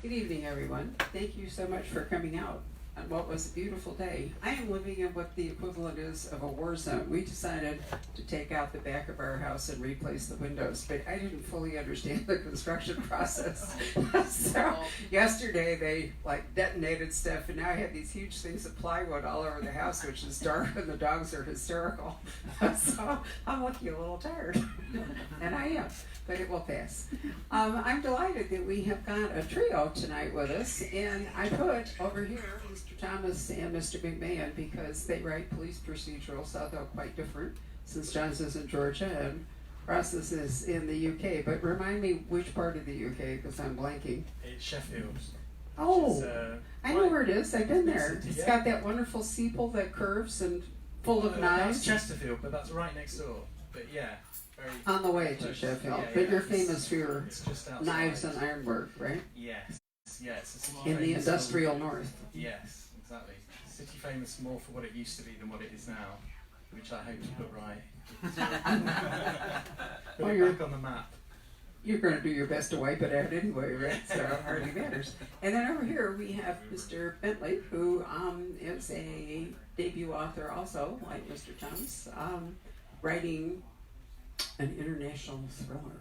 Good evening, everyone. Thank you so much for coming out on what was a beautiful day. I am living in what the equivalent is of a war zone. We decided to take out the back of our house and replace the windows, but I didn't fully understand the construction process. So yesterday they detonated stuff, and now I have these huge things of plywood all over the house, which is dark, and the dogs are hysterical. So I'm looking a little tired, and I am, but it will pass. I'm delighted that we have got a trio tonight with us, and I put over here Mr. Thomas and Mr. McMahon because they write police procedurals, although quite different since John's is in Georgia and Russ's is in the UK. But remind me which part of the UK, because I'm blanking. It's Sheffield. Oh, I know where it is. I've been there. It's got that wonderful steeple that curves and full of knives. That's Chesterfield, but that's right next door. But yeah. On the way to Sheffield, but you're famous for your knives and ironwork, right? Yes, yes. It's in the industrial north. Yes, exactly. City famous more for what it used to be than what it is now, which I hope to put right. Put it back on the map. You're going to do your best to wipe it out anyway, right? So it hardly matters. And then over here we have Mr. Bentley, who is a debut author also, like Mr. Thomas, writing an international thriller,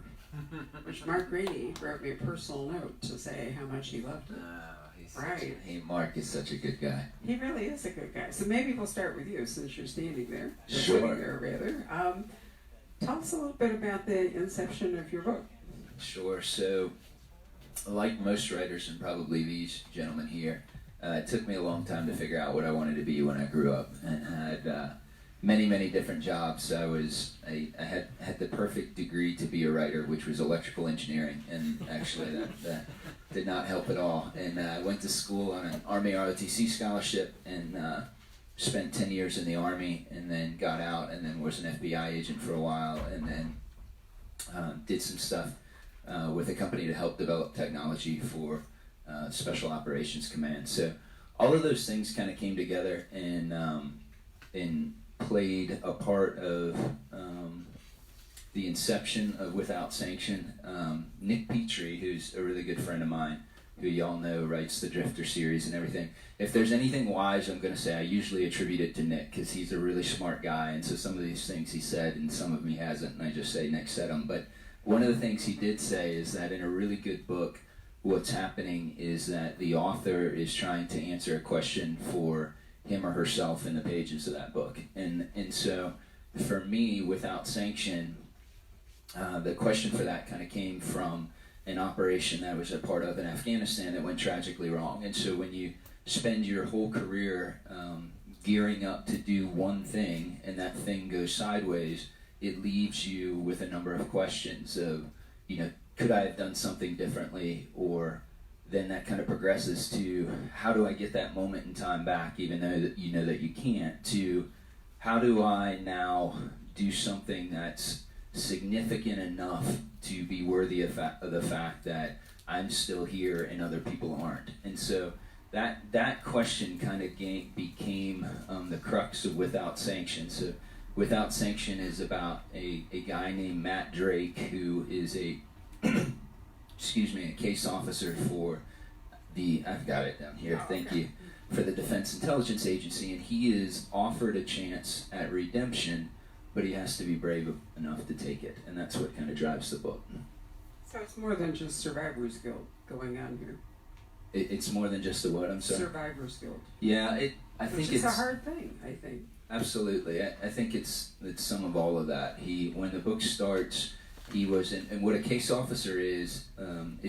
which Mark Grady wrote me a personal note to say how much he loved it. Hey, Mark is such a good guy. He really is a good guy. So maybe we'll start with you since you're standing there. Sure. Sitting there, rather. Tell us a little bit about the inception of your book. Sure. So, like most writers and probably these gentlemen here, it took me a long time to figure out what I wanted to be when I grew up, and had many different jobs. I had the perfect degree to be a writer, which was electrical engineering, and actually that did not help at all. And I went to school on an Army ROTC scholarship, and spent 10 years in the Army, and then got out, and then was an FBI agent for a while, and then did some stuff with a company to help develop technology for Special Operations Command. So all of those things kind of came together and played a part of the inception of Without Sanction. Nick Petrie, who's a really good friend of mine, who y'all know writes the Drifter series and everything. If there's anything wise I'm going to say, I usually attribute it to Nick, because he's a really smart guy, and so some of these things he said and some of them he hasn't, and I just say Nick said them. But one of the things he did say is that in a really good book, what's happening is that the author is trying to answer a question for him or herself in the pages of that book. And so for me, Without Sanction, the question for that kind of came from an operation that I was a part of in Afghanistan that went tragically wrong. And so when you spend your whole career gearing up to do one thing, and that thing goes sideways, it leaves you with a number of questions of, could I have done something differently? Or then that kind of progresses to, how do I get that moment in time back, even though that you know that you can't, to how do I now do something that's significant enough to be worthy of the fact that I'm still here and other people aren't. And so that question kind of became the crux of Without Sanction. So Without Sanction is about a guy named Matt Drake, who is a a case officer for I've got it down here, thank you, for the Defense Intelligence Agency, and he is offered a chance at redemption, but he has to be brave enough to take it, and that's what kind of drives the book. So it's more than just survivor's guilt going on here. It's more than just a what, I'm sorry? Survivor's guilt. Yeah, I think it's a hard thing, I think. Absolutely. I think it's some of all of that. When the book starts, he was and what a case officer is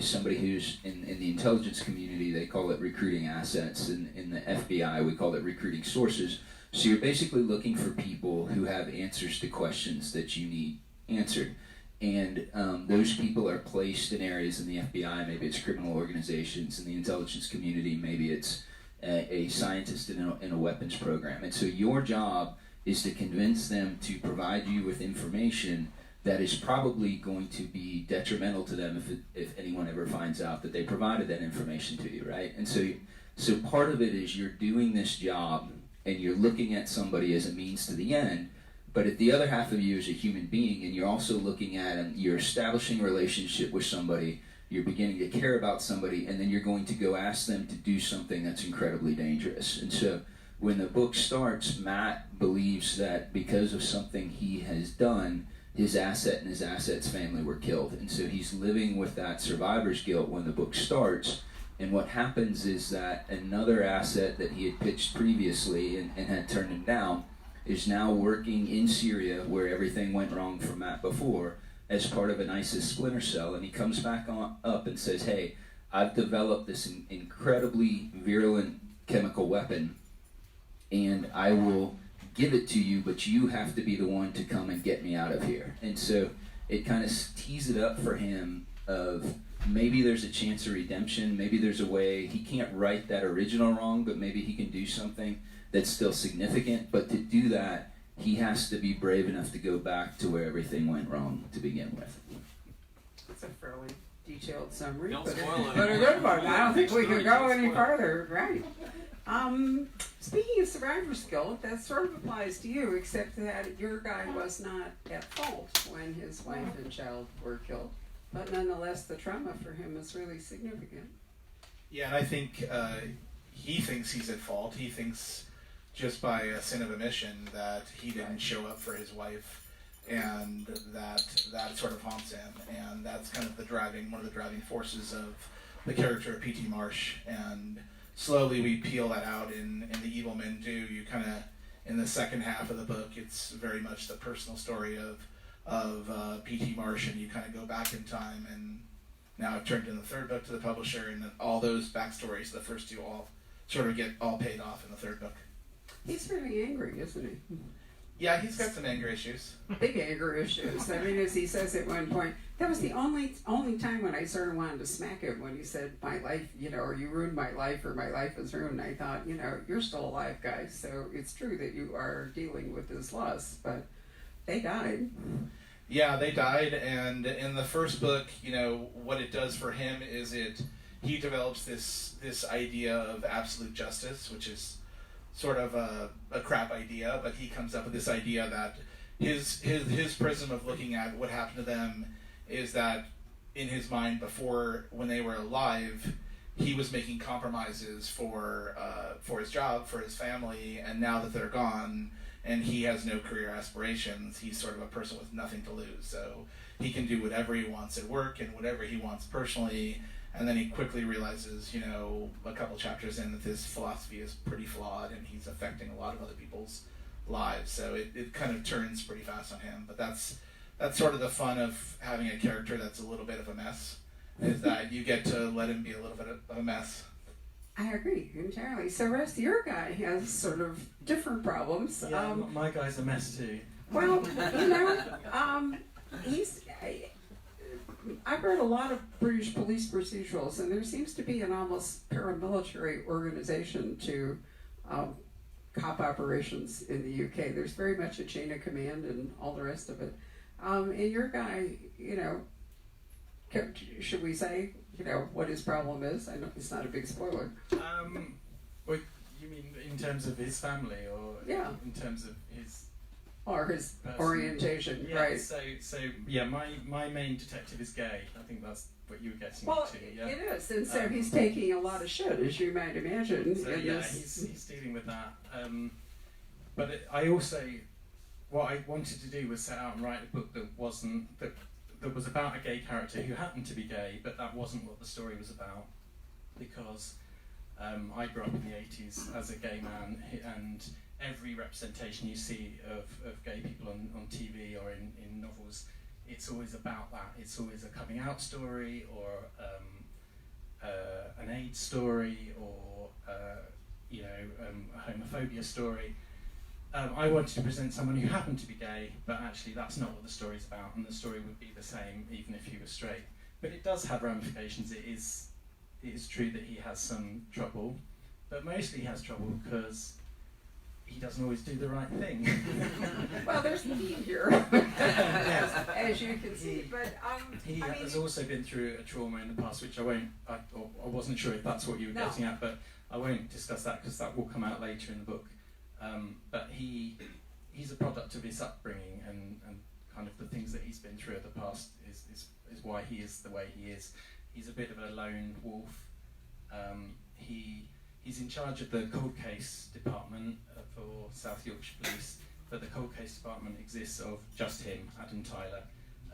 somebody who's in the intelligence community, they call it recruiting assets. In the FBI, we call it recruiting sources. So you're basically looking for people who have answers to questions that you need answered. And those people are placed in areas in the FBI, maybe it's criminal organizations. In the intelligence community, maybe it's a scientist in a weapons program. And so your job is to convince them to provide you with information that is probably going to be detrimental to them if anyone ever finds out that they provided that information to you, right? And so part of it is you're doing this job and you're looking at somebody as a means to the end, but at the other half of you is a human being, and you're also looking at them, you're establishing a relationship with somebody you're beginning to care about somebody, and then you're going to go ask them to do something that's incredibly dangerous. And so when the book starts, Matt believes that because of something he has done, his asset and his asset's family were killed. And so he's living with that survivor's guilt when the book starts. And what happens is that another asset that he had pitched previously and had turned him down is now working in Syria, where everything went wrong for Matt before, as part of an ISIS splinter cell. And he comes back up and says, hey, I've developed this incredibly virulent chemical weapon, and I will give it to you, but you have to be the one to come and get me out of here. And so it kind of tees it up for him of maybe there's a chance of redemption, maybe there's a way, he can't right that original wrong, but maybe he can do something that's still significant. But to do that, he has to be brave enough to go back to where everything went wrong to begin with. That's a fairly detailed summary, Don't but spoil it. a good one. I don't think we can go Don't any spoil it. farther. Right. Speaking of survivor's guilt, that sort of applies to you, except that your guy was not at fault when his wife and child were killed. But nonetheless, the trauma for him is really significant. Yeah, and I think he thinks he's at fault. He thinks just by a sin of omission that he didn't show up for his wife, and that sort of haunts him. And that's kind of one of the driving forces of the character of P.T. Marsh. And slowly we peel that out in The Evil Men Do. You kind of, in the second half of the book, it's very much the personal story of P.T. Marsh, and you kind of go back in time, and now I've turned in the third book to the publisher, and all those backstories, the first two, all sort of get all paid off in the third book. He's really angry, isn't he? Yeah, he's got some anger issues. Big anger issues. I mean, as he says at one point, that was the only time when I sort of wanted to smack him, when he said, my life, or you ruined my life, or my life is ruined. I thought, you're still alive, guys, so it's true that you are dealing with this loss, but they died. Yeah, they died, and in the first book, what it does for him is he develops this idea of absolute justice, which is sort of a crap idea, but he comes up with this idea that his prism of looking at what happened to them is that in his mind before, when they were alive, he was making compromises for his job, for his family, and now that they're gone and he has no career aspirations, he's sort of a person with nothing to lose. So he can do whatever he wants at work and whatever he wants personally. And then he quickly realizes, a couple chapters in, that his philosophy is pretty flawed and he's affecting a lot of other people's lives. So it kind of turns pretty fast on him. But that's sort of the fun of having a character that's a little bit of a mess, is that you get to let him be a little bit of a mess. I agree entirely. So, Russ, your guy has sort of different problems. Yeah, my guy's a mess too. Well, I've read a lot of British police procedurals, and there seems to be an almost paramilitary organization to cop operations in the UK. There's very much a chain of command and all the rest of it. And your guy, should we say, what his problem is? I know it's not a big spoiler. Well, you mean in terms of his family, or Yeah. in terms of his Or his person? orientation, Yeah, right? So yeah, my main detective is gay. I think that's what you were getting Well, to. Yeah. it is, and so he's taking a lot of shit, as you might imagine. So in yeah, this. he's dealing with that. But I also, what I wanted to do was set out and write a book that was about a gay character who happened to be gay, but that wasn't what the story was about, because I grew up in the 80s as a gay man, and every representation you see of gay people on TV or in novels, it's always about that. It's always a coming out story, or an AIDS story, or a homophobia story. I wanted to present someone who happened to be gay, but actually that's not what the story's about, and the story would be the same even if he was straight. But it does have ramifications. It is true that he has some trouble, but mostly he has trouble because he doesn't always do the right thing. Well, there's the theme here, as you can see. But He has also been through a trauma in the past, which I wasn't sure if that's what you were getting at, but I won't discuss that because that will come out later in the book. But he's a product of his upbringing, and kind of the things that he's been through in the past is why he is the way he is. he's a bit of a lone wolf. He's in charge of the cold case department for South Yorkshire Police, but the cold case department exists of just him, Adam Tyler,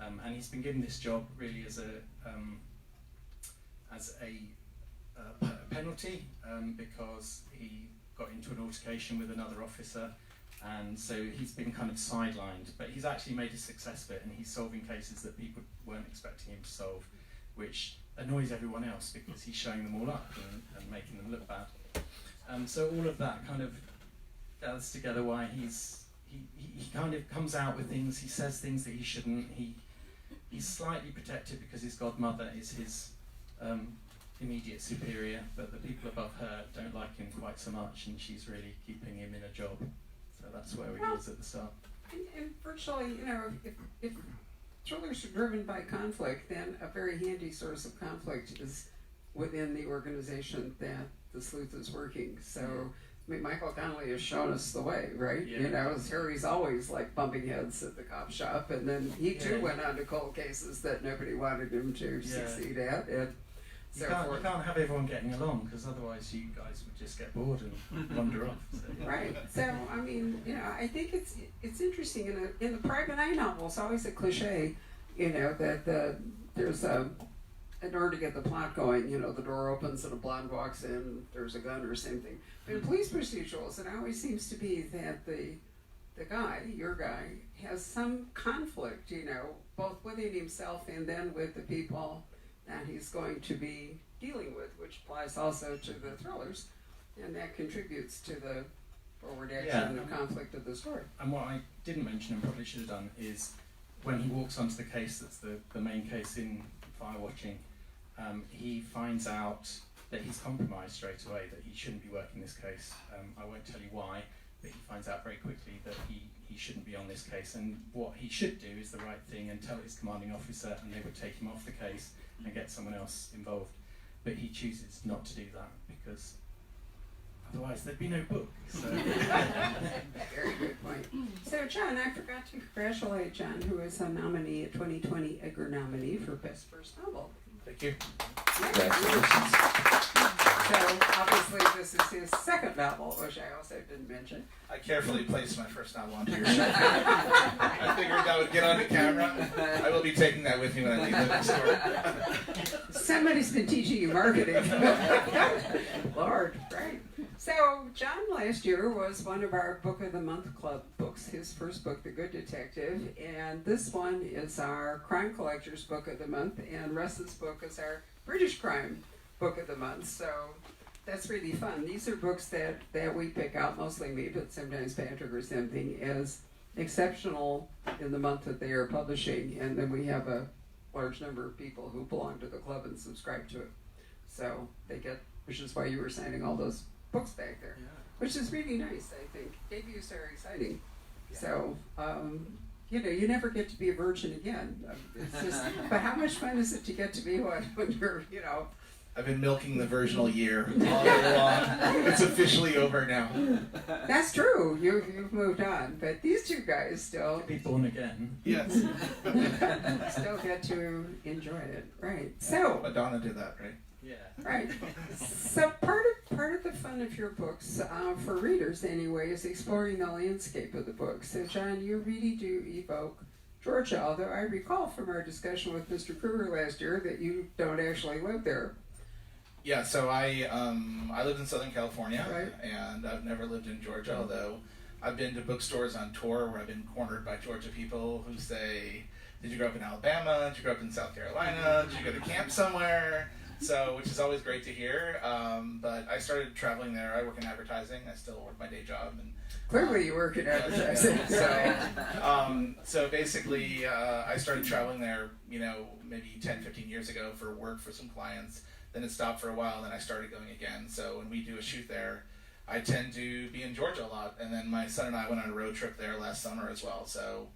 and he's been given this job really as a penalty because he got into an altercation with another officer, and so he's been kind of sidelined, but he's actually made a success of it, and he's solving cases that people weren't expecting him to solve, which annoys everyone else because he's showing them all up and making them look bad. So all of that kind of gathers together why he kind of comes out with things, he says things that he shouldn't, he's slightly protected because his godmother is his immediate superior, but the people above her don't like him quite so much, and she's really keeping him in a job. So that's where he was at the start. And virtually, if thrillers are driven by conflict, then a very handy source of conflict is within the organization that the sleuth is working. So, I mean, Michael Connelly has shown us the way, right? Yeah. Harry's always like bumping heads at the cop shop, and then he too went on to cold cases that nobody wanted him to succeed at. And you can't have everyone getting along, because otherwise you guys would just get bored and wander off. So. Right. So I mean, I think it's interesting in the private eye novel. It's always a cliche, that there's in order to get the plot going, the door opens and a blonde walks in. There's a gun or something. But in police procedurals, it always seems to be that the guy, your guy, has some conflict, both within himself and then with the people that he's going to be dealing with, which applies also to the thrillers, and that contributes to the forward action and the conflict of the story. And what I didn't mention and probably should have done is when he walks onto the case that's the main case in Fire Watching, he finds out that he's compromised straight away, that he shouldn't be working this case. I won't tell you why, but he finds out very quickly that he shouldn't be on this case, and what he should do is the right thing and tell his commanding officer, and they would take him off the case and get someone else involved. But he chooses not to do that because otherwise there'd be no book. So. Very good point. So John, I forgot to congratulate John, who is a nominee, a 2020 Edgar nominee for Best First Novel. Thank you. Congratulations. So obviously this is his second novel, which I also didn't mention. I carefully placed my first novel onto your shelf. I figured that would get on the camera. I will be taking that with me when I leave the bookstore. Somebody's been teaching you marketing. Lord, right. So John last year was one of our Book of the Month Club books, his first book, The Good Detective, and this one is our Crime Collectors Book of the Month, and Russ's book is our British Crime Book of the Month. So that's really fun. These are books that we pick out, mostly me, but sometimes Patrick or something, as exceptional in the month that they are publishing, and then we have a large number of people who belong to the club and subscribe to it. So they get, which is why you were signing all those books back there, which is really nice, I think. Debuts are exciting. Yeah. So, you never get to be a virgin again. It's just, but how much fun is it to get to be one when you're, I've been milking the virginal year all year long. It's officially over now. That's true. You've moved on, but these two guys still be born again. Yes. Still get to enjoy it, right? So Madonna did that, right? Yeah. Right. So part of the fun of your books, for readers anyway, is exploring the landscape of the book. So John, you really do evoke Georgia, although I recall from our discussion with Mr. Kruger last year that you don't actually live there. Yeah, so I lived in Southern California, right, and I've never lived in Georgia, although I've been to bookstores on tour where I've been cornered by Georgia people who say, did you grow up in Alabama? Did you grow up in South Carolina? Did you go to camp somewhere? So, which is always great to hear. But I started traveling there. I work in advertising. I still work my day job. And clearly you work in advertising. So basically, I started traveling there, maybe 10, 15 years ago for work for some clients. Then it stopped for a while, and then I started going again. So when we do a shoot there, I tend to be in Georgia a lot. And then my son and I went on a road trip there last summer as well. So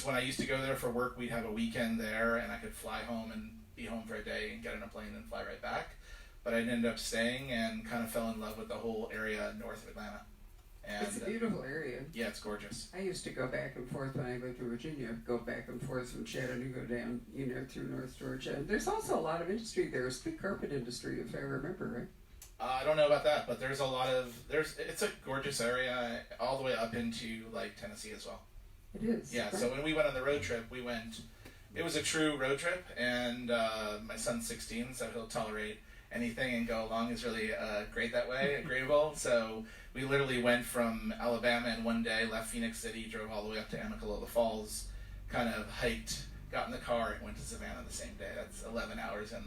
when I used to go there for work, we'd have a weekend there, and I could fly home and be home for a day and get on a plane and fly right back. But I ended up staying and kind of fell in love with the whole area north of Atlanta. And It's a beautiful area. yeah, it's gorgeous. I used to go back and forth when I lived in Virginia, go back and forth from Chattanooga down, through North Georgia. And there's also a lot of industry there. It's the carpet industry, if I remember right. I don't know about that, but there's a lot of it's a gorgeous area all the way up into like Tennessee as well. It is. Yeah. Right. So when we went on the road trip, it was a true road trip, and my son's 16, so he'll tolerate anything and go along is really great that way, agreeable. So we literally went from Alabama in one day, left Phoenix City, drove all the way up to Amicalola Falls, kind of hiked, got in the car, and went to Savannah the same day. That's 11 hours and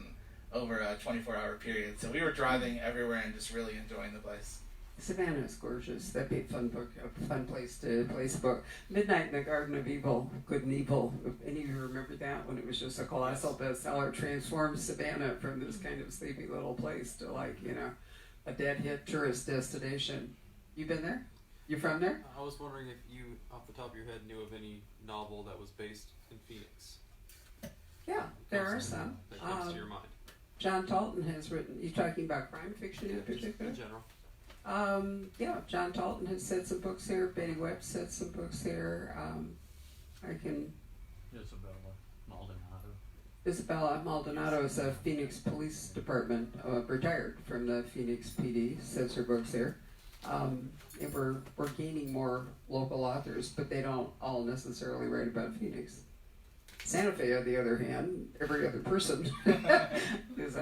over a 24-hour period. So we were driving everywhere and just really enjoying the place. Savannah is gorgeous. That'd be a fun place to place a book. Midnight in the Garden of Evil, Good and Evil. If any of you remember that when it was just a colossal bestseller, transformed Savannah from this kind of sleepy little place to a dead hit tourist destination. You been there? You from there? I was wondering if you, off the top of your head, knew of any novel that was based in Phoenix. Yeah, there are some. That comes to your mind. John Talton has written. You talking about crime fiction in Just particular? in general. Yeah, John Talton has said some books here. Betty Webb said some books here. Isabella Maldonado is a Phoenix Police Department, retired from the Phoenix PD, says her books here. And we're gaining more local authors, but they don't all necessarily write about Phoenix. Santa Fe, on the other hand, every other person is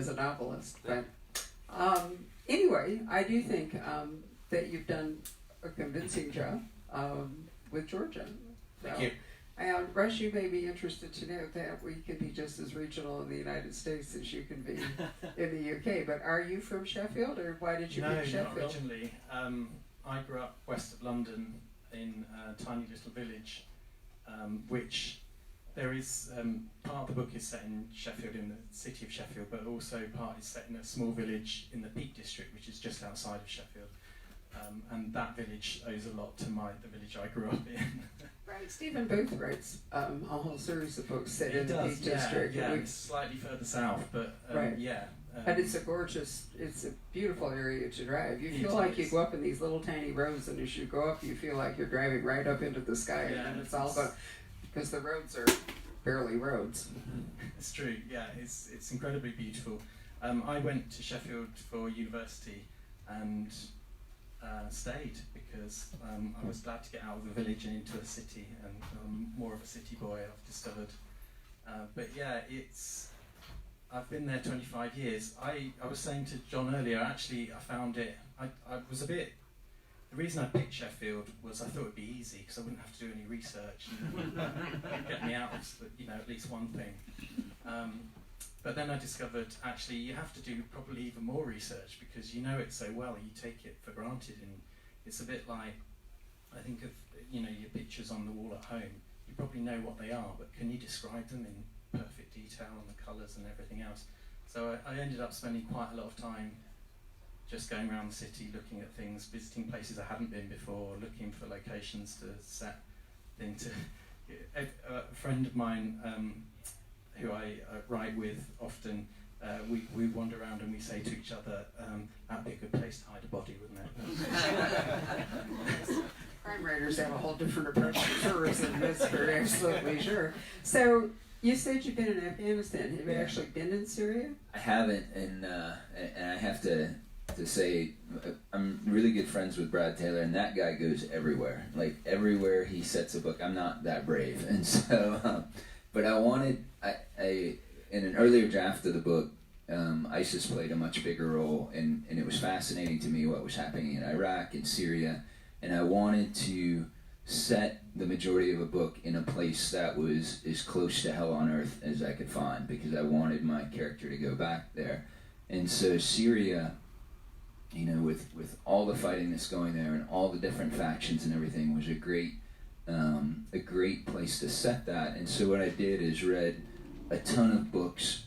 a novelist. But anyway, I do think that you've done a convincing job with Georgia. Thank you. Russ, you may be interested to know that we could be just as regional in the United States as you can be in the UK. But are you from Sheffield, or why did you pick Sheffield? No, not originally. I grew up west of London in a tiny little village, which there is part of the book is set in Sheffield, in the city of Sheffield, but also part is set in a small village in the Peak District, which is just outside of Sheffield. And that village owes a lot to the village I grew up in. Right, Stephen Booth writes a whole series of books set in the Peak District. Yeah, it's slightly further south, but right. yeah. And it's a beautiful area to drive. You feel like you go up in these little tiny roads, and as you go up, you feel like you're driving right up into the sky. Yeah, and it's all about, because the roads are barely roads. It's true, yeah, it's incredibly beautiful. I went to Sheffield for university and stayed because I was glad to get out of the village and into a city, and I'm more of a city boy, I've discovered. But yeah, I've been there 25 years. I was saying to John earlier, actually I found it, I was a bit, the reason I picked Sheffield was I thought it would be easy because I wouldn't have to do any research and get me out of at least one thing. But then I discovered actually you have to do probably even more research because you know it so well, you take it for granted, and it's a bit like, I think of your pictures on the wall at home. You probably know what they are, but can you describe them in perfect detail and the colours and everything else? So I ended up spending quite a lot of time just going around the city, looking at things, visiting places I hadn't been before, looking for locations to set things. A friend of mine who I write with often, we wander around and we say to each other, that'd be a good place to hide a body, wouldn't it? Crime writers have a whole different approach to tourism, that's for absolutely sure. So, you said you've been in Afghanistan. Have you actually been in Syria? I haven't, and I have to say, I'm really good friends with Brad Taylor, and that guy goes everywhere. Like, everywhere he sets a book. I'm not that brave, and so, but I in an earlier draft of the book, ISIS played a much bigger role, and it was fascinating to me what was happening in Iraq and Syria, and I wanted to set the majority of a book in a place that was as close to hell on earth as I could find, because I wanted my character to go back there. And so Syria, with all the fighting that's going there and all the different factions and everything, was a great place to set that. And so what I did is read a ton of books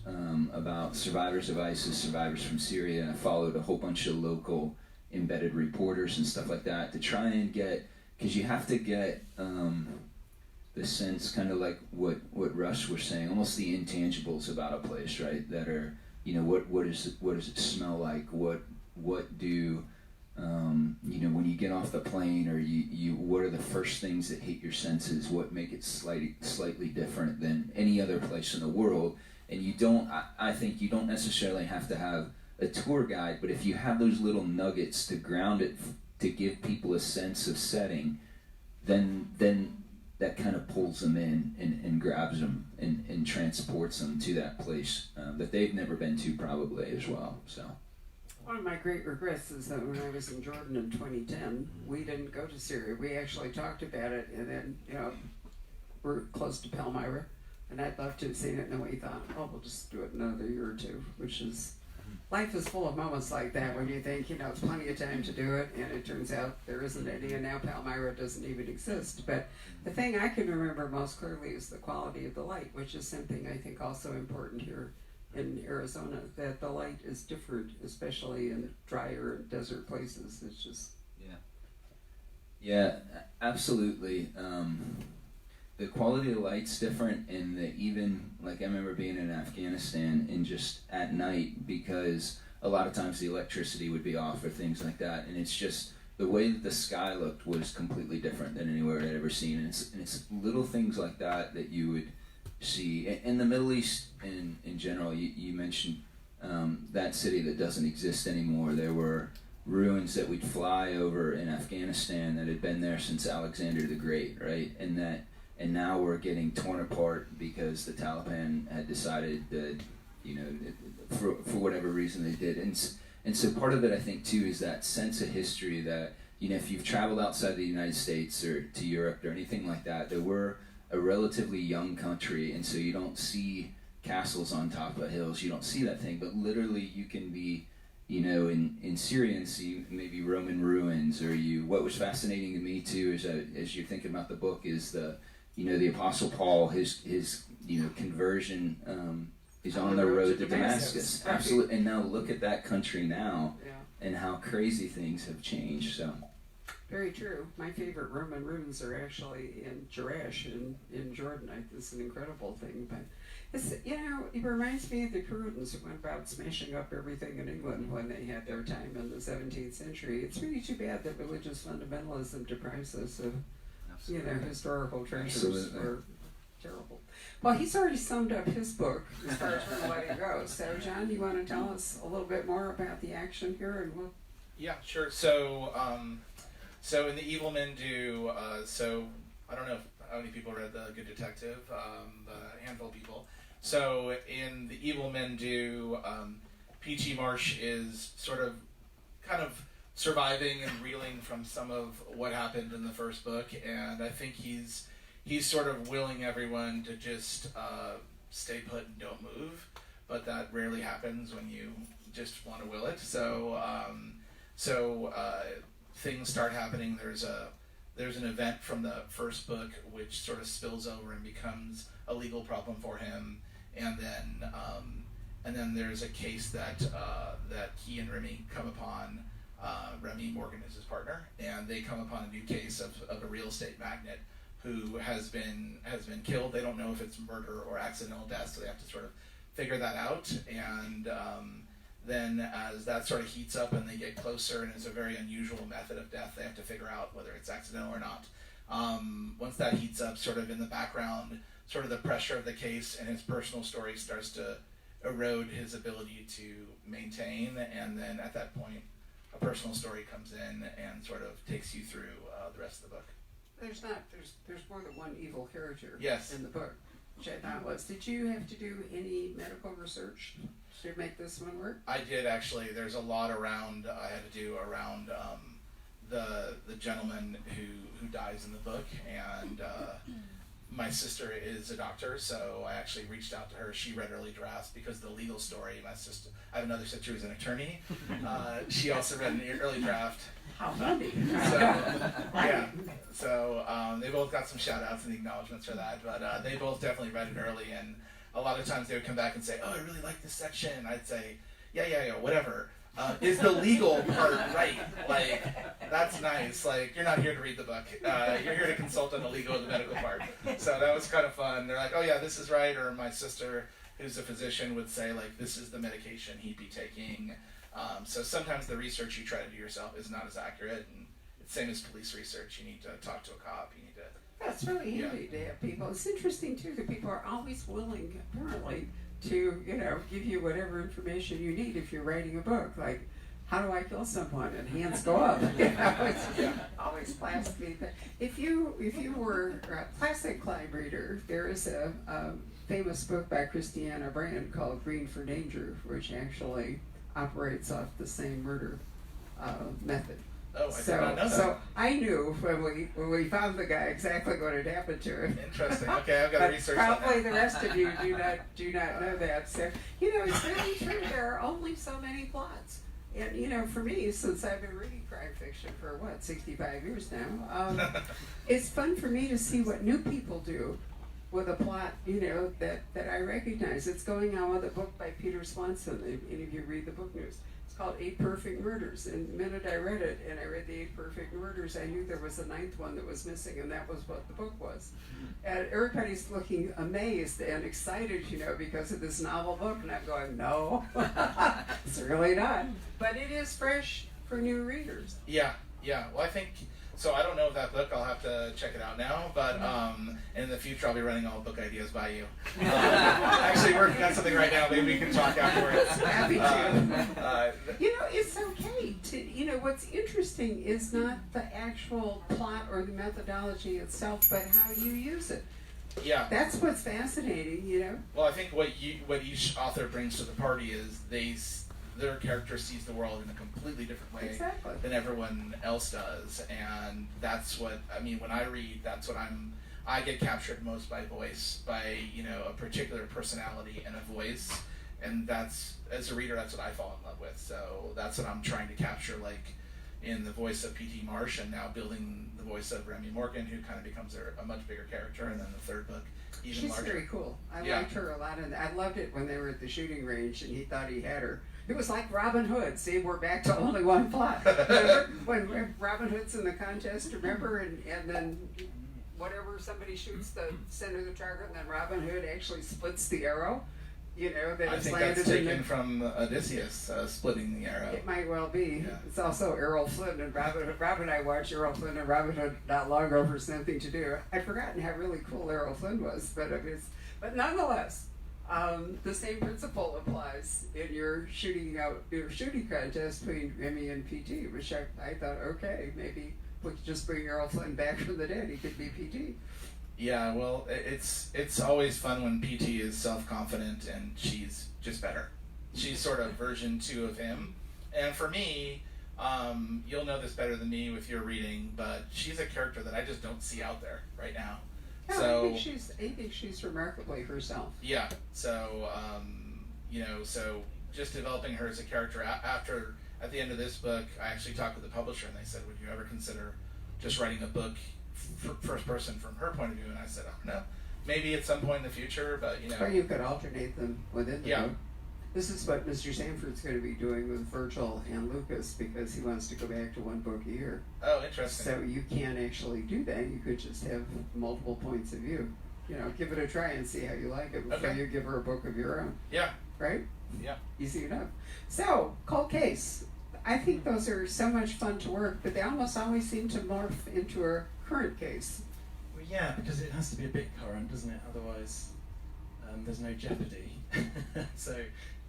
about survivors of ISIS, survivors from Syria. I followed a whole bunch of local embedded reporters and stuff like that to try and get, because you have to get the sense, kind of like what Russ was saying, almost the intangibles about a place, right? That are, what does it smell like? What do When you get off the plane, or you what are the first things that hit your senses? What make it slightly different than any other place in the world? And I think you don't necessarily have to have a tour guide, but if you have those little nuggets to ground it, to give people a sense of setting, then that kind of pulls them in and grabs them and transports them to that place that they've never been to probably as well. So. One of my great regrets is that when I was in Jordan in 2010, we didn't go to Syria. We actually talked about it, and then, we're close to Palmyra, and I'd love to have seen it, and then we thought, we'll just do it another year or two, which is, life is full of moments like that when you think, it's plenty of time to do it, and it turns out there isn't any, and now Palmyra doesn't even exist. But the thing I can remember most clearly is the quality of the light, which is something I think also important here in Arizona, that the light is different, especially in drier and desert places. It's just... Yeah, absolutely. The quality of the light's different, and even, like, I remember being in Afghanistan and just at night, because a lot of times the electricity would be off or things like that, and it's just the way that the sky looked was completely different than anywhere I'd ever seen. And it's little things like that you would see. In the Middle East in general, you mentioned that city that doesn't exist anymore. There were ruins that we'd fly over in Afghanistan that had been there since Alexander the Great, right? And now we're getting torn apart because the Taliban had decided that, for whatever reason they did. And so part of it, I think, too, is that sense of history that, if you've traveled outside the United States or to Europe or anything like that, we're a relatively young country, and so you don't see castles on top of hills. You don't see that thing, but literally you can be, in Syria and see maybe Roman ruins, or what was fascinating to me too is as you're thinking about the book is the Apostle Paul, his conversion is on the road to Damascus. Right. Absolutely. And now look at that country now and how crazy things have changed. So. Very true. My favorite Roman ruins are actually in Jerash in Jordan. It's an incredible thing. But it reminds me of the Puritans who went about smashing up everything in England when they had their time in the 17th century. It's really too bad that religious fundamentalism deprives us of, historical treasures. Absolutely. Or terrible. Well, he's already summed up his book as far as we're letting go. So, John, you want to tell us a little bit more about the action here and what? Yeah, sure. So in The Evil Men Do, I don't know how many people read The Good Detective, a handful of people. So in The Evil Men Do, P.G. Marsh is kind of surviving and reeling from some of what happened in the first book, and I think he's sort of willing everyone to just stay put and don't move, but that rarely happens when you just want to will it. So things start happening. There's an event from the first book which sort of spills over and becomes a legal problem for him, and then there's a case that he and Remy come upon. Remy Morgan is his partner, and they come upon a new case of a real estate magnate who has been killed. They don't know if it's murder or accidental death, so they have to sort of figure that out. And then as that sort of heats up and they get closer, and it's a very unusual method of death, they have to figure out whether it's accidental or not. Once that heats up, sort of in the background, sort of the pressure of the case and his personal story starts to erode his ability to maintain, and then at that point, a personal story comes in and sort of takes you through the rest of the book. There's more than one evil character Yes. in the book, which I thought was. Did you have to do any medical research to make this one work? I did, actually. There's a lot around I had to do around the gentleman who dies in the book, and my sister is a doctor, so I actually reached out to her. She read early drafts because the legal story, my sister, I have another sister who's an attorney. She also read an early draft. How funny. So they both got some shout outs and acknowledgments for that, but they both definitely read it early, and a lot of times they would come back and say, oh, I really like this section. And I'd say, yeah, whatever. Is the legal part right? Like, that's nice. Like, you're not here to read the book. You're here to consult on the legal and the medical part. So that was kind of fun. They're like, oh yeah, this is right. Or my sister, who's a physician, would say, like, this is the medication he'd be taking. So sometimes the research you try to do yourself is not as accurate, and it's same as police research. You need to talk to a cop. You need to. That's really handy to have people. It's interesting too that people are always willing, apparently, to give you whatever information you need if you're writing a book. Like, how do I kill someone? And hands go up. It's always classic. If you were a classic Klein reader, there is a famous book by Christiana Brand called Green for Danger, which actually operates off the same murder method. Oh, I did not know that. So I knew when we found the guy exactly what had happened to him. Interesting. Okay, I've got to But research that. probably the rest of you do not know that. So it's really true. There are only so many plots. And for me, since I've been reading crime fiction for 65 years now, it's fun for me to see what new people do with a plot, that I recognize. It's going on with a book by Peter Swanson. If any of you read the book news, it's called 8 Perfect Murders. And the minute I read it, and I read the 8 Perfect Murders, I knew there was a 9th one that was missing, and that was what the book was. And everybody's looking amazed and excited, because of this novel book, and I'm going, no, it's really not. But it is fresh for new readers. Yeah. Well, I think so. I don't know that book. I'll have to check it out now. But in the future, I'll be running all book ideas by you. Actually, working on something right now. Maybe we can talk afterwards. Happy to. It's okay to. What's interesting is not the actual plot or the methodology itself, but how you use it. Yeah. That's what's fascinating. Well, I think what each author brings to the party is their character sees the world in a completely different way Exactly. than everyone else does, and that's what when I read, that's what I get captured most by voice, by a particular personality and a voice, and that's, as a reader, that's what I fall in love with. So that's what I'm trying to capture, like in the voice of P.T. Marsh, and now building the voice of Remy Morgan, who kind of becomes a much bigger character, and then the third book even She's larger. very cool. I Yeah. liked her a lot, and I loved it when they were at the shooting range and he thought he had her. It was like Robin Hood. See, we're back to only one plot. Remember when Robin Hood's in the contest, remember? And then whatever, somebody shoots the center of the target, and then Robin Hood actually splits the arrow, that I is think landed that's in taken the... from Odysseus splitting the arrow. It might well be. Yeah. It's also Errol Flynn and Robin Hood. Robin and I watched Errol Flynn and Robin Hood not long ago for Something to Do. I'd forgotten how really cool Errol Flynn was, but nonetheless, the same principle applies in your shooting contest between Remy and PT, which I thought, okay, maybe we could just bring Errol Flynn back from the dead. He could be PT. Yeah, well, it's always fun when PT is self-confident and she's just better. She's sort of version 2 of him. And for me, you'll know this better than me with your reading, but she's a character that I just don't see out there right now. No, So I think she's remarkably herself. yeah, so so just developing her as a character after, at the end of this book, I actually talked with the publisher and they said, would you ever consider just writing a book first person from her point of view? And I said, oh no, maybe at some point in the future, but Or you could alternate them within the Yeah. book. This is what Mr. Sanford's going to be doing with Virgil and Lucas, because he wants to go back to one book a year. Oh, interesting. So you can't actually do that. You could just have multiple points of view. Give it a try and see how you like it before Okay. you give her a book of your own. Yeah. Right? Yeah. Easy enough. So, cold case. I think those are so much fun to work, but they almost always seem to morph into a current case. Well, yeah, because it has to be a bit current, doesn't it? Otherwise, there's no jeopardy. So,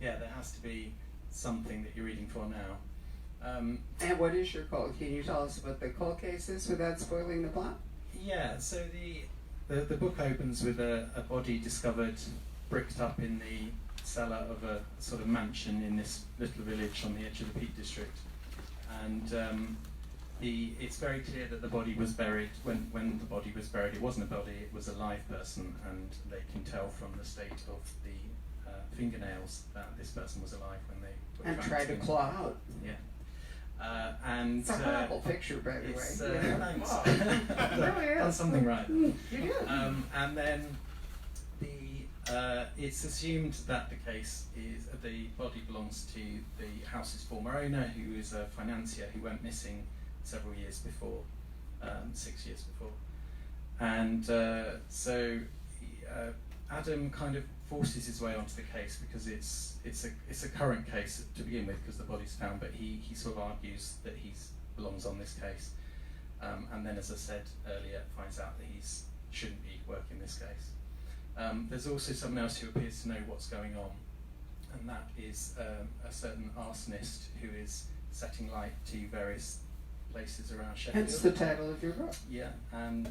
yeah, there has to be something that you're reading for now. And what is your cold? Can you tell us what the cold case is without spoiling the plot? Yeah, so the book opens with a body discovered bricked up in the cellar of a sort of mansion in this little village on the edge of the Peak District. And it's very clear that the body was buried. When the body was buried, it wasn't a body, it was a live person, and they can tell from the state of the fingernails that this person was alive when they were And found try to in- claw out. Yeah. And It's a horrible picture, by the it's, way. thanks. Oh, it really is. Done something right. You did. And then it's assumed that the case is the body belongs to the house's former owner, who is a financier who went missing several years before, 6 years before, and so Adam kind of forces his way onto the case because it's a current case to begin with because the body's found, but he sort of argues that he belongs on this case, and then, as I said earlier, finds out that he shouldn't be working this case. There's also someone else who appears to know what's going on, and that is a certain arsonist who is setting light to various places around Sheffield. Hence the title of your book. Yeah, and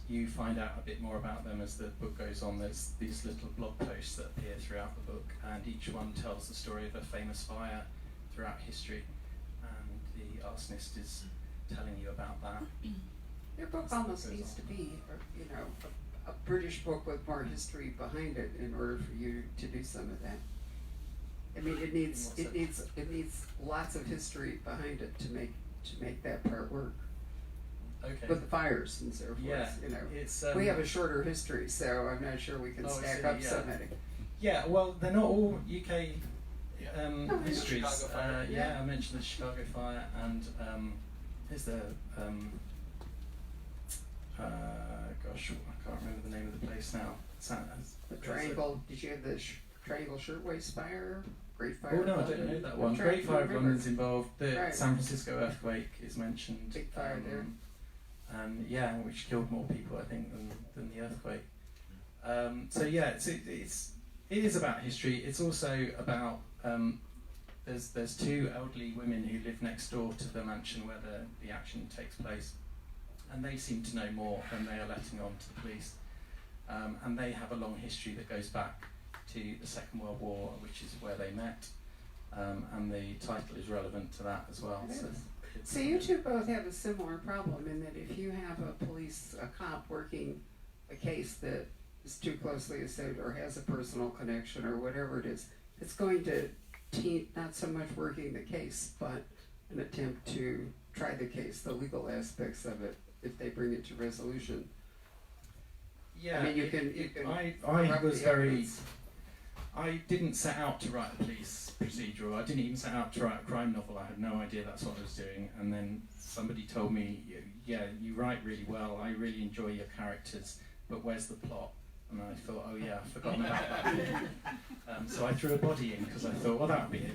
you find out a bit more about them as the book goes on. There's these little blog posts that appear throughout the book, and each one tells the story of a famous fire throughout history, and the arsonist is telling you about that. Your book almost needs to be, a British book with more history behind it in order for you to do some of that. I mean, it needs lots of history behind it to make that part work. Okay. With the fires and so forth, Yeah, it's, we have a shorter history, so I'm not sure we can stack up so many. Yeah, well, they're not all UK histories. Chicago fire. Yeah, I mentioned the Chicago fire, and there's the gosh, I can't remember the name of the place now. The Triangle. Did you have the Triangle Shirtwaist Fire? Great Fire. Oh no, I don't know that one. Great Fire of London's involved. The San Francisco earthquake is mentioned. Big fire there. And yeah, which killed more people, I think, than the earthquake. So yeah, it is about history. It's also about there's two elderly women who live next door to the mansion where the action takes place, and they seem to know more than they are letting on to the police. And they have a long history that goes back to the Second World War, which is where they met, and the title is relevant to that as well. So you two both have a similar problem in that if you have a cop working a case that is too closely associated or has a personal connection or whatever it is, it's going to taint not so much working the case, but an attempt to try the case, the legal aspects of it, if they bring it to resolution. Yeah, I mean, you can I was very. I didn't set out to write a police procedural. I didn't even set out to write a crime novel. I had no idea that's what I was doing. And then somebody told me, yeah, you write really well. I really enjoy your characters, but where's the plot? And I thought, oh yeah, I've forgotten about that. So I threw a body in because I thought, well, that would be a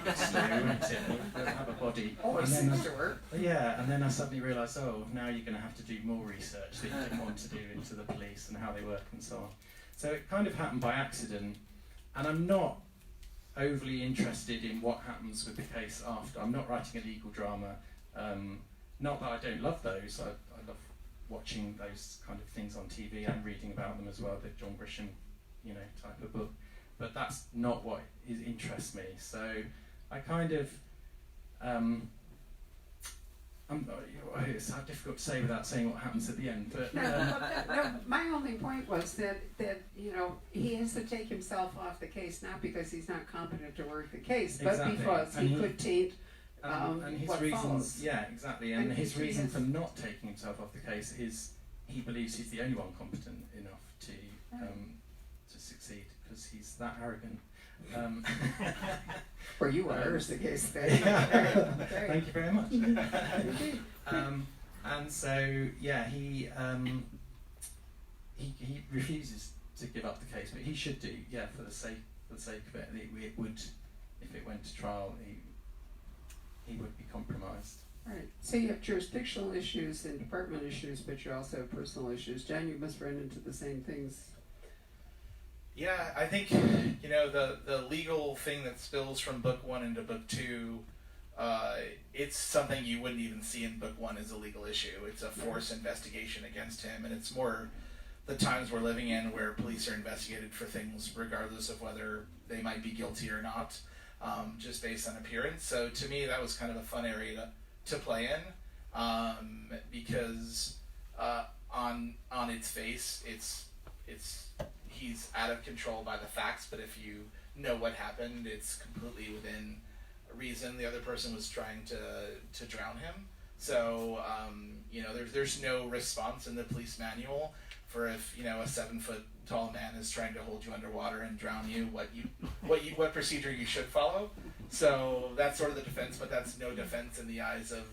good story, wouldn't it? We'll have a body. Always seems to work. Yeah, and then I suddenly realised, oh, now you're going to have to do more research that you didn't want to do into the police and how they work and so on. So it kind of happened by accident. And I'm not overly interested in what happens with the case after. I'm not writing a legal drama. Not that I don't love those. I love watching those kind of things on TV and reading about them as well, the John Grisham, type of book. But that's not what interests me. So I kind of, it's difficult to say without saying what happens at the end. But no, my only point was that he has to take himself off the case, not because he's not competent to work the case, but exactly. because he could taint and his what reasons. follows. Yeah, exactly. And his reason has for not taking himself off the case is he believes he's the only one competent enough to succeed because he's that arrogant. Or you are, is the case there. Thank you very much. And so, yeah, he refuses to give up the case, but he should do, yeah, for the sake of it. It would, if it went to trial, he would be compromised. Right. So you have jurisdictional issues and department issues, but you also have personal issues. John, you must run into the same things. Yeah, I think the legal thing that spills from book one into book two, it's something you wouldn't even see in book one as a legal issue. It's a forced investigation against him, and it's more the times we're living in where police are investigated for things regardless of whether they might be guilty or not, just based on appearance. So to me, that was kind of a fun area to play in, because on its face, it's he's out of control by the facts, but if you know what happened, it's completely within reason. The other person was trying to drown him. So, there's no response in the police manual for if, a 7-foot-tall man is trying to hold you underwater and drown you, what procedure you should follow. So that's sort of the defense, but that's no defense in the eyes of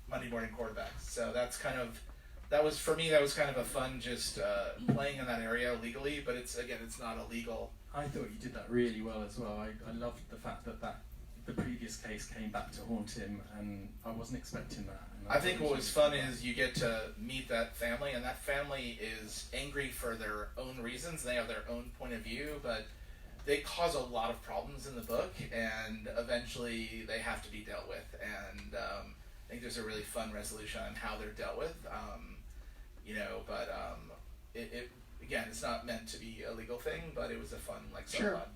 Monday morning quarterbacks. So that's kind of that was for me. That was kind of a fun just playing in that area legally, but it's not illegal. I thought you did that really well as well. I loved the fact that the previous case came back to haunt him, and I wasn't expecting that. And I think what was fun is you get to meet that family, and that family is angry for their own reasons. They have their own point of view, but they cause a lot of problems in the book, and eventually they have to be dealt with. And I think there's a really fun resolution on how they're dealt with. It again, it's not meant to be a legal thing, but it was a fun Sure. subplot.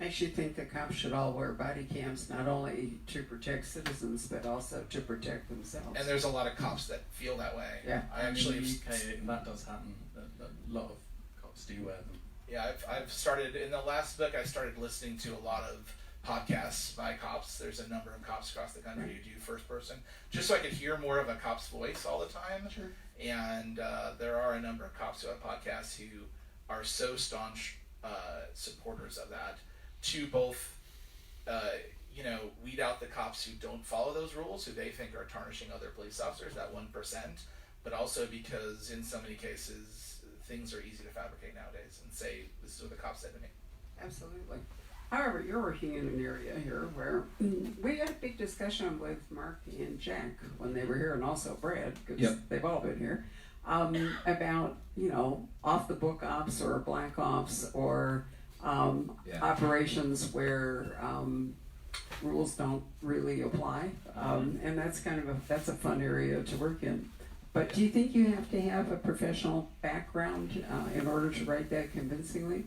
Makes you think the cops should all wear body cams, not only to protect citizens, but also to protect themselves. And there's a lot of cops that feel that way. Yeah. I actually in the UK, that does happen. A lot of cops do wear them. Yeah, I've started, in the last book, I started listening to a lot of podcasts by cops. There's a number of cops across the country who do first person, just so I could hear more of a cop's voice all the time. Sure. And there are a number of cops who have podcasts who are so staunch supporters of that, to both, weed out the cops who don't follow those rules, who they think are tarnishing other police officers, that 1%, but also because in so many cases, things are easy to fabricate nowadays and say, this is what the cop said to me. Absolutely. However, you're working in an area here where we had a big discussion with Mark and Jack when they were here, and also Brad, because they've all been here, about, off the book ops or black ops or operations where rules don't really apply. And that's that's a fun area to work in. But do you think you have to have a professional background in order to write that convincingly?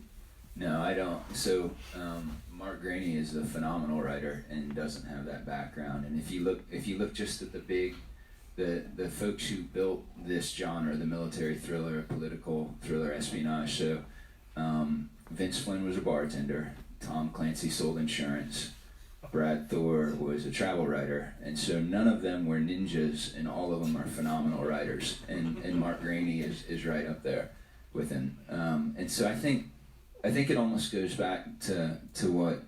No, I don't. So Mark Graney is a phenomenal writer and doesn't have that background. And if you look just at the folks who built this genre, the military thriller, political thriller, espionage. So Vince Flynn was a bartender. Tom Clancy sold insurance. Brad Thor was a travel writer, and so none of them were ninjas, and all of them are phenomenal writers. And Mark Graney is right up there with him. And so I think it almost goes back to what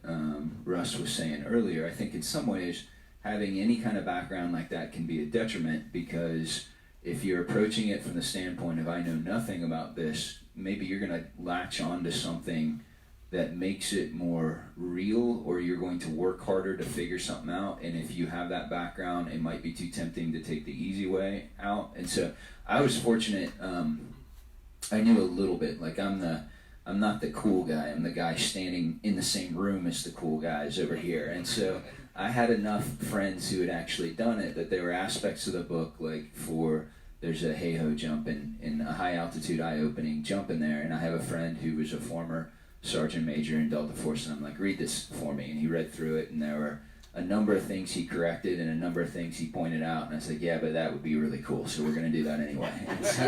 Russ was saying earlier. I think in some ways having any kind of background like that can be a detriment, because if you're approaching it from the standpoint of I know nothing about this, maybe you're going to latch on to something that makes it more real, or you're going to work harder to figure something out. And if you have that background, it might be too tempting to take the easy way out. And so I was fortunate. I knew a little bit. Like I'm not the cool guy. I'm the guy standing in the same room as the cool guys over here. And so I had enough friends who had actually done it that there were aspects of the book, like there's a hey-ho jump in a high altitude eye-opening jump in there. And I have a friend who was a former sergeant major in Delta Force, and I'm like, read this for me. And he read through it, and there were a number of things he corrected and a number of things he pointed out. And I said, yeah, but that would be really cool, so we're going to do that anyway. And, so,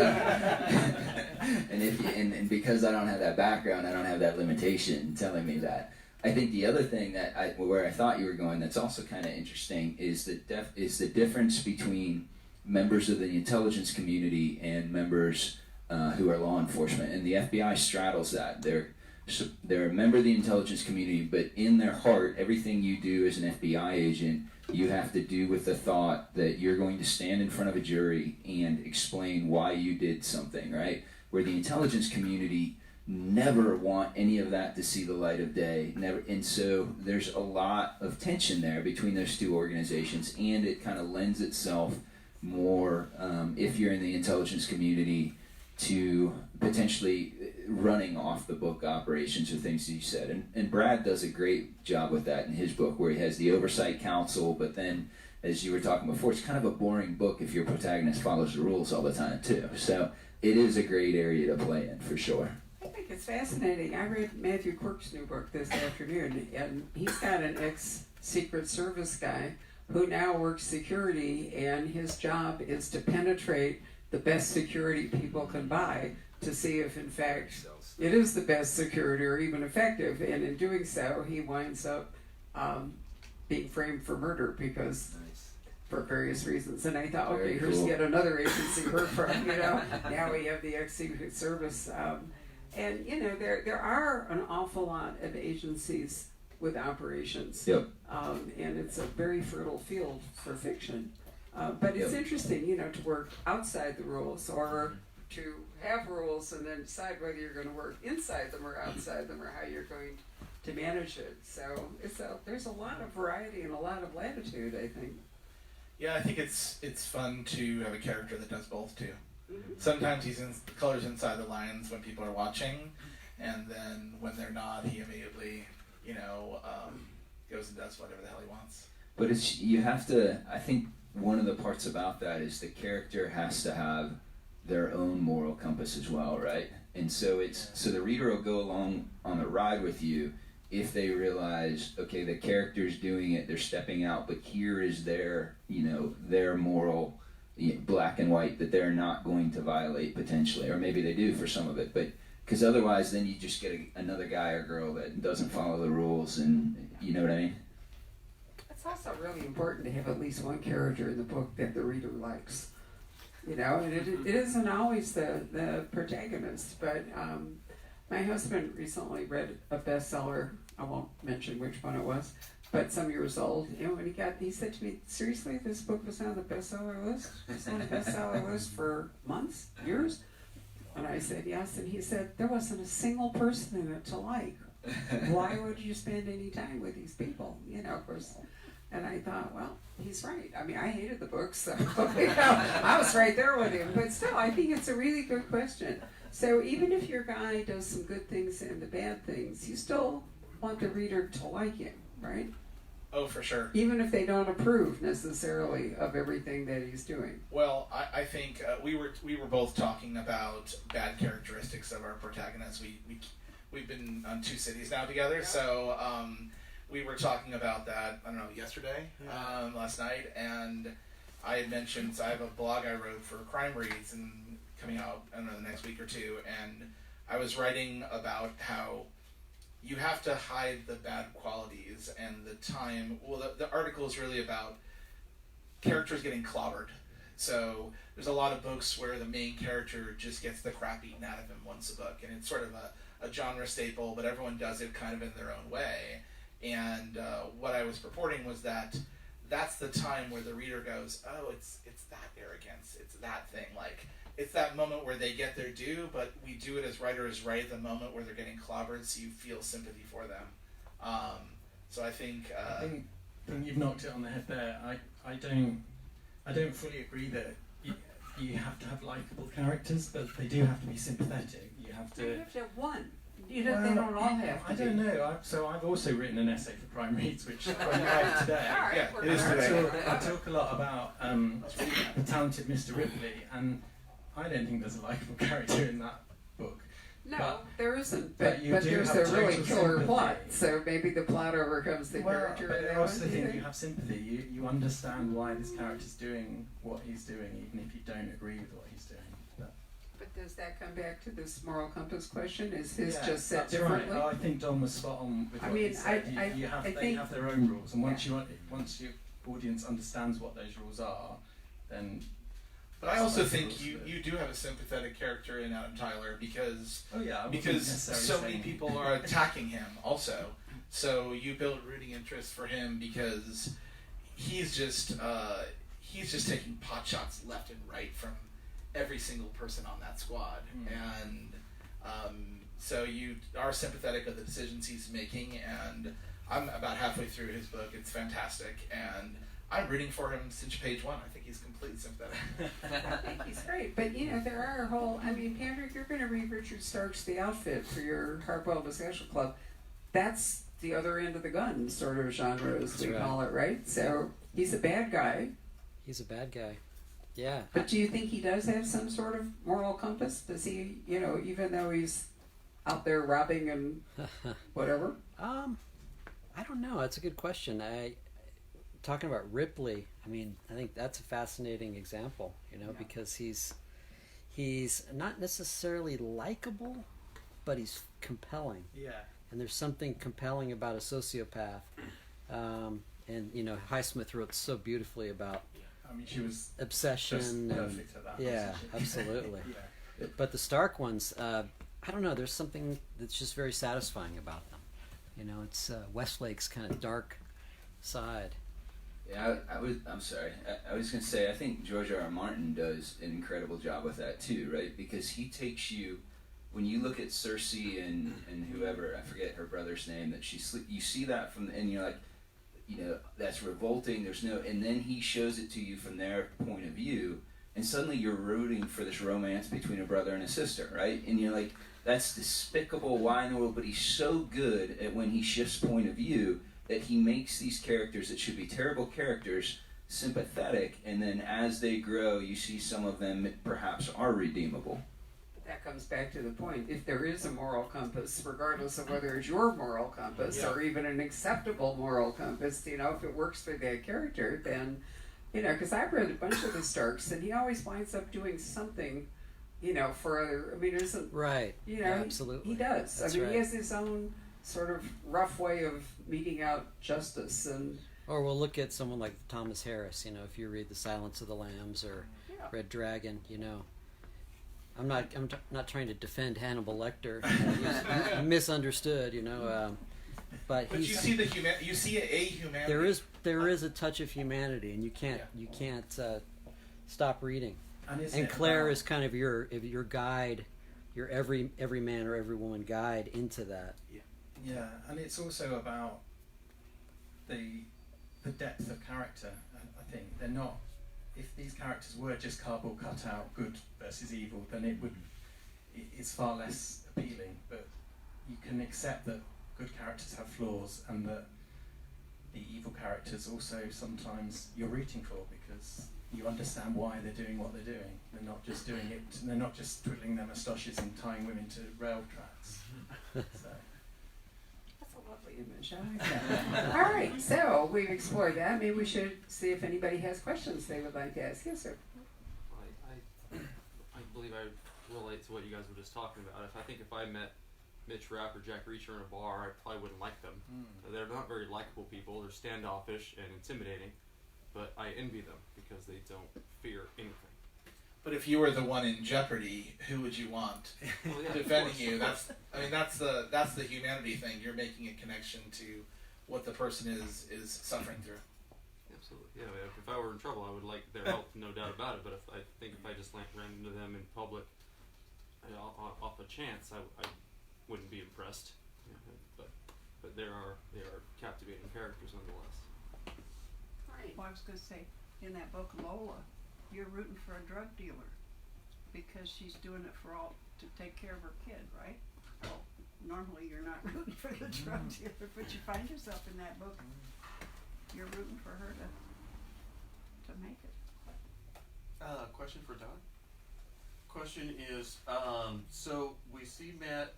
and because I don't have that background, I don't have that limitation telling me that. I think the other thing where I thought you were going that's also kind of interesting is the difference between members of the intelligence community and members who are law enforcement. And the FBI straddles that. They're a member of the intelligence community, but in their heart, everything you do as an FBI agent, you have to do with the thought that you're going to stand in front of a jury and explain why you did something, right? Where the intelligence community never want any of that to see the light of day, never. And so there's a lot of tension there between those two organizations, and it kind of lends itself more, if you're in the intelligence community, to potentially running off the book operations or things that you said. And Brad does a great job with that in his book, where he has the oversight council, but then, as you were talking before, it's kind of a boring book if your protagonist follows the rules all the time too. So it is a great area to play in for sure. I think it's fascinating. I read Matthew Quirk's new book this afternoon, and he's got an ex-Secret Service guy who now works security, and his job is to penetrate the best security people can buy to see if, in fact, it is the best security or even effective. And in doing so, he winds up being framed for murder because for various reasons. And I thought, okay, here's yet another agency we're from, Now we have the ex-Secret Service. And, there are an awful lot of agencies with operations. Yep. And it's a very fertile field for fiction. But it's Yep. interesting, to work outside the rules or to have rules and then decide whether you're going to work inside them or outside them or how you're going to manage it. So there's a lot of variety and a lot of latitude, I think. Yeah, I think it's fun to have a character that does both too. Sometimes he's in the colors inside the lines when people are watching, and then when they're not, he immediately, goes and does whatever the hell he wants. But you have to. I think one of the parts about that is the character has to have their own moral compass as well, right? And so the reader will go along on the ride with you if they realize, okay, the character's doing it, they're stepping out, but here is their moral, black and white, that they're not going to violate potentially, or maybe they do for some of it, but because otherwise then you just get another guy or girl that doesn't follow the rules, and you know what I mean? It's also really important to have at least one character in the book that the reader likes. And it isn't always the protagonist, but my husband recently read a bestseller, I won't mention which one it was, but some years old, and when he said to me, seriously, this book was on the bestseller list? It's on the bestseller list for months, years? And I said, yes, and he said, there wasn't a single person in it to like. Why would you spend any time with these people? Of course. And I thought, well, he's right. I mean, I hated the book, so I was right there with him. But still, I think it's a really good question. So even if your guy does some good things and the bad things, you still want the reader to like him, right? Oh, for sure. Even if they don't approve necessarily of everything that he's doing. Well, I think we were both talking about bad characteristics of our protagonists. We've been on 2 cities now together, Yeah. so we were talking about that, I don't know, yesterday, last night, and I had mentioned, so I have a blog I wrote for Crime Reads and coming out, I don't know, the next week or two, and I was writing about how you have to hide the bad qualities and the time. Well, the article is really about characters getting clobbered. So there's a lot of books where the main character just gets the crap eaten out of him once a book, and it's sort of a genre staple, but everyone does it kind of in their own way. And what I was purporting was that that's the time where the reader goes, oh, it's that arrogance, it's that thing, like it's that moment where they get their due, but we do it as writers right at the moment where they're getting clobbered, so you feel sympathy for them. So I think you've knocked it on the head there. I don't fully agree that you have to have likable characters, but they do have to be sympathetic. You have to have one. They don't all have to. I don't know. So I've also written an essay for Prime Reads, which I'm writing today. All right, Yeah, we're it is gonna today. write that I up. talk a lot about the talented Mr. Ripley, and I don't think there's a likable character in that book. No, But- there isn't. but But you do there's have a really total killer sympathy. plot. So maybe the plot overcomes the Well, character. but in I that also one, do you think you have sympathy. You understand why this character's doing what he's doing, even if you don't agree with what he's doing. But does that come back to this moral compass question? Is his Yeah, just set that's differently? Right. Oh, I think Don was spot on with I what mean, he said. I They think- have their own rules, and once your audience understands what those rules are, then. But I also that's the think rules you of it. you do have a sympathetic character in Adam Tyler because Oh yeah, I wasn't because necessarily so many saying- people are attacking him also. So you build rooting interest for him because he's just taking pot shots left and right from every single person on that squad, and so you are sympathetic of the decisions he's making. And I'm about halfway through his book. It's fantastic, and I'm rooting for him since page 1. I think he's completely sympathetic. I think he's great. But there are Patrick, you're going to read Richard Stark's The Outfit for your Hardboiled Discussion Club. That's the other end of the gun sort of genre, as we call it, right? So he's a bad guy. He's a bad guy. Yeah. But do you think he does have some sort of moral compass? Does he, even though he's out there robbing and whatever? I don't know. That's a good question. Talking about Ripley, I think that's a fascinating example, because he's not necessarily likable, but he's compelling. Yeah. And there's something compelling about a sociopath. And Highsmith wrote so beautifully about I mean, she was obsession. just and, perfect at that. yeah, wasn't she? absolutely. Yeah. But the Stark ones, I don't know. There's something that's just very satisfying about them. It's Westlake's kind of dark side. Yeah, I'm sorry. I was gonna say I think George R. R. Martin does an incredible job with that too, right? Because he takes you, when you look at Cersei and whoever, I forget her brother's name, that you see that and you're like, that's revolting. There's no, and then he shows it to you from their point of view, and suddenly you're rooting for this romance between a brother and a sister, right? And you're like, that's despicable. Why in the world? But he's so good at when he shifts point of view that he makes these characters that should be terrible characters sympathetic, and then as they grow, you see some of them perhaps are redeemable. That comes back to the point. If there is a moral compass, regardless of whether it's your moral compass or even an acceptable moral compass, if it works for that character, then, because I've read a bunch of the Starks, and he always winds up doing something, for other. I mean, it isn't right. Absolutely. He does. That's he right. has his own sort of rough way of meting out justice, and. Or we'll look at someone like Thomas Harris. If you read *The Silence of the Lambs* or *Red Dragon*, I'm not trying to defend Hannibal Lecter. He's misunderstood, but you see you see a humanity. There is a touch of humanity, and you can't stop reading. And Claire is kind of your guide, your every man or every woman guide into that. Yeah, and it's also about the depth of character. I think they're not. If these characters were just cardboard cutout, good versus evil, then it's far less appealing. But you can accept that good characters have flaws, and that the evil characters also sometimes you're rooting for because you understand why they're doing what they're doing. They're not just doing it. They're not just twiddling their moustaches and tying women to rail tracks. So. That's a lovely image. I like that. All right, so we've explored that. Maybe we should see if anybody has questions they would like to ask. Yes, sir. I believe I relate to what you guys were just talking about. If I met Mitch Rapp or Jack Reacher in a bar, I probably wouldn't like them. They're not very likable people. They're standoffish and intimidating, but I envy them because they don't fear anything. But if you were the one in jeopardy, who would you want defending you? That's the humanity thing. You're making a connection to what the person is suffering through. Absolutely, yeah. If I were in trouble, I would like their help, no doubt about it. But if I just ran into them in public, off a chance, I wouldn't be impressed. But they are captivating characters nonetheless. Right. Well, I was going to say, in that book, Lola, you're rooting for a drug dealer because she's doing it to take care of her kid, right? Well, normally you're not rooting for the drug dealer, but you find yourself in that book. You're rooting for her to make it. Question for Don. Question is, so we see Matt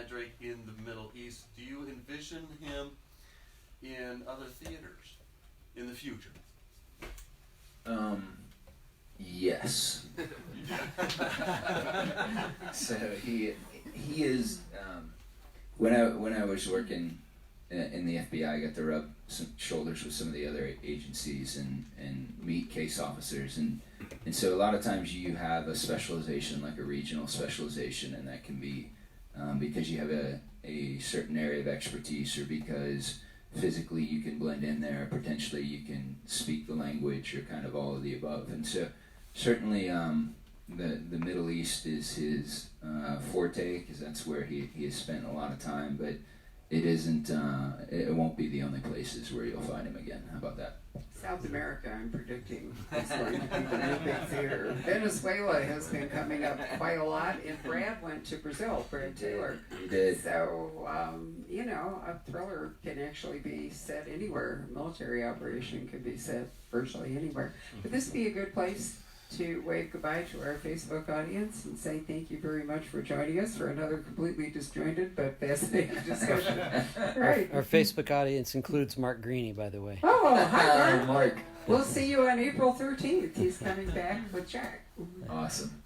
Drake in the Middle East. Do you envision him in other theaters in the future? Yes. So he is. When I was working in the FBI, I got to rub some shoulders with some of the other agencies and meet case officers, and so a lot of times you have a specialization, like a regional specialization, and that can be because you have a certain area of expertise, or because physically you can blend in there, potentially you can speak the language, or kind of all of the above. And so certainly the Middle East is his forte, because that's where he has spent a lot of time, but it isn't, it won't be the only places where you'll find him again. How about that? South America, I'm predicting, is going to be the new big theater. Venezuela has been coming up quite a lot, and Brad went to Brazil, Brad Taylor. He did. So, a thriller can actually be set anywhere. A military operation can be set virtually anywhere. Would this be a good place to wave goodbye to our Facebook audience and say thank you very much for joining us for another completely disjointed but fascinating discussion? Right. Our Facebook audience includes Mark Greeny, by the way. Oh, hi, Mark. Mark. We'll see you on April 13th. He's coming back with Jack. Awesome.